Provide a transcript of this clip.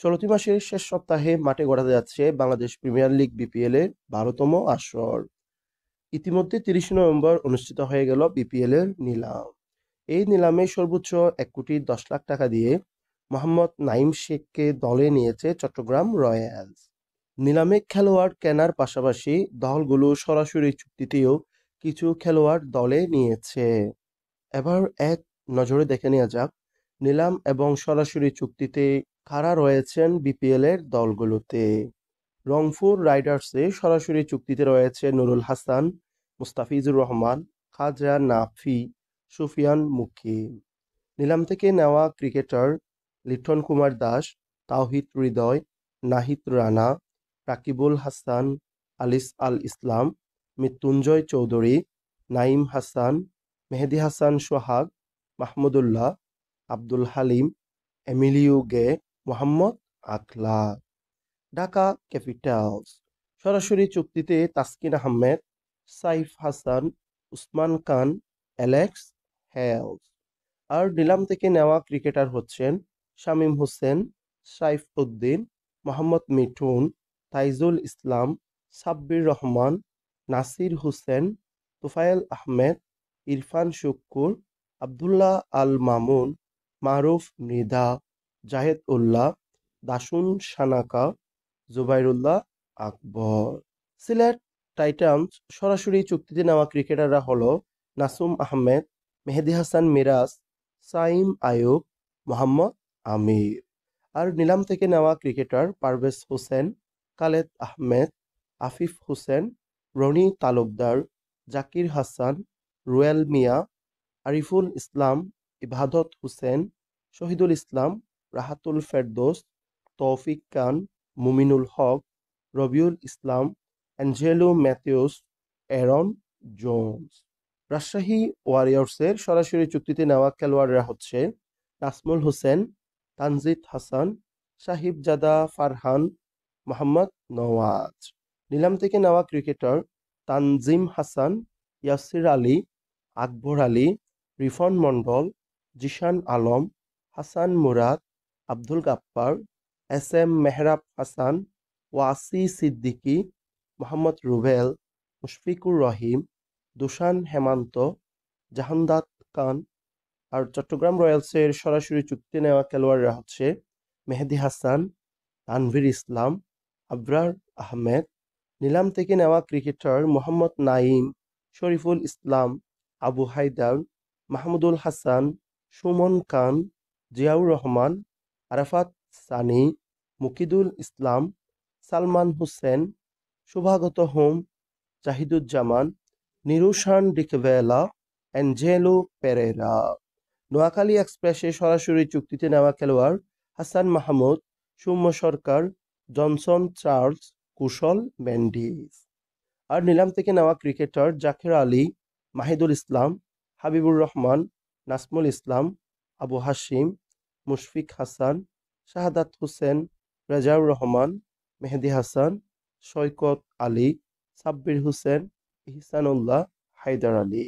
চলতি মাসের শেষ সপ্তাহে মাঠে গড়াতে যাচ্ছে বাংলাদেশ প্রিমিয়ার লিগ বিপিএল এর ১২তম আসর। ইতিমধ্যে ৩০ নভেম্বর অনুষ্ঠিত হয়ে গেল বিপিএল এর নিলাম। এই নিলামে সর্বোচ্চ ১,১০,০০,০০০ টাকা দিয়ে মোহাম্মদ নাঈম শেখকে দলে নিয়েছে চট্টগ্রাম রয়্যালস। নিলামে খেলোয়াড় কেনার পাশাপাশি দলগুলো সরাসরি চুক্তিতেও কিছু খেলোয়াড় দলে নিয়েছে। এবার এক নজরে দেখে নেওয়া যাক নিলাম এবং সরাসরি চুক্তিতে কারা রয়েছেন বিপিএল এর দলগুলোতে। রংপুর রাইডার্সে সরাসরি চুক্তিতে রয়েছে নুরুল হাসান, মুস্তাফিজুর রহমান, খাজা নাফি, সুফিয়ান মুকিম। নিলাম থেকে নেওয়া ক্রিকেটার লিটন কুমার দাস, তাওহিদ হৃদয়, নাহিদ রানা, রাকিবুল হাসান, আলিস আল ইসলাম, মৃত্যুঞ্জয় চৌধুরী, নাঈম হাসান, মেহেদী হাসান সোহাগ, মাহমুদুল্লাহ, আব্দুল হালিম, এমিলিও গে, মোহাম্মদ আখলাক। ঢাকা ক্যাপিটালস সরাসরি চুক্তিতে তাসকিন আহমেদ, সাইফ হাসান, উসমান খান, অ্যালেক্স হেলস। আর নিলাম থেকে নেওয়া ক্রিকেটার হচ্ছেন শামীম হোসেন, সাইফ উদ্দিন, মোহাম্মদ মিঠুন, তাইজুল ইসলাম, সাব্বির রহমান, নাসির হোসেন, তোফায়েল আহমেদ, ইরফান শুক্কুর, আবদুল্লাহ আল মামুন, মারুফ মৃধা, জাহেদ উল্লাহ, দাসুন সানাকা, জুবাইরুল্লাহ আকবর। সিলেট টাইটান্স সরাসরি চুক্তিতে নেওয়া ক্রিকেটাররা হলো নাসুম আহমেদ, মেহেদী হাসান মিরাজ, সাইম আয়ুব, মোহাম্মদ আমির। আর নিলাম থেকে নেওয়া cricketer Parvez Hossain, Khaled Ahmed, Afif Hossain, Rony Talukdar, Zakir Hasan, Ruyel Miah, Ariful Islam, Ebadot Hossain, Shahidul Islam, Rahatul Ferdous, Taufique Khan, Mominul Haque, Rabiul Islam, Angelo Mathews, Aaron Jones. Rajshahi ওয়ারিয়র্সের সরাসরি চুক্তিতে নেওয়া খেলোয়াড়রা হচ্ছে নাসমুল হোসেন, তানজিদ হাসান, সাহিবজাদা ফারহান, মোহাম্মদ নওয়াজ। নিলাম থেকে নেওয়া cricketer Tanzim Hasan, Yasir Ali, Akbar Ali, রিফন Mondal, Zeeshan Alam, Hasan Murad, Abdul গাপ্পার, S M Mehrab Hasan, Wasi Siddiqui, Mohammad Rubel, Mushfiqur Rahim, Dusan Hemant, Jahandad খান। আর চট্টগ্রাম রয়্যালসের সরাসরি চুক্তিতে নেওয়া খেলোয়াড়রা হচ্ছে মেহেদী হাসান, তানভীর ইসলাম, আবরার আহমেদ। নিলাম থেকে নেওয়া ক্রিকেটার মোহাম্মদ নাঈম, শরীফুল ইসলাম, আবু হায়দার, মাহমুদুল হাসান, সুমন খান, জিয়াউর রহমান, আরাফাত সানি, মুকিদুল ইসলাম, সালমান হোসেন, শুভাগত হোম, জাহিদুজ্জামান, নিরুশান ডিকভেলা, অ্যাঞ্জেলো পেরেরা। নোয়াখালী এক্সপ্রেসে সরাসরি চুক্তিতে নেওয়া খেলোয়াড় হাসান মাহমুদ, সৌম্য সরকার, জনসন চার্লস, কুশল মেন্ডিস। আর নিলাম থেকে নেওয়া ক্রিকেটার জাকের আলী, মাহিদুল ইসলাম, হাবিবুর রহমান, নাসমুল ইসলাম, আবু হাশিম, মুশফিক হাসান, শাহাদাত হোসেন, রেজাউর রহমান, মেহেদী হাসান, সৈকত আলী, সাব্বির হোসেন, ইহসানুল্লাহ, হায়দার আলী।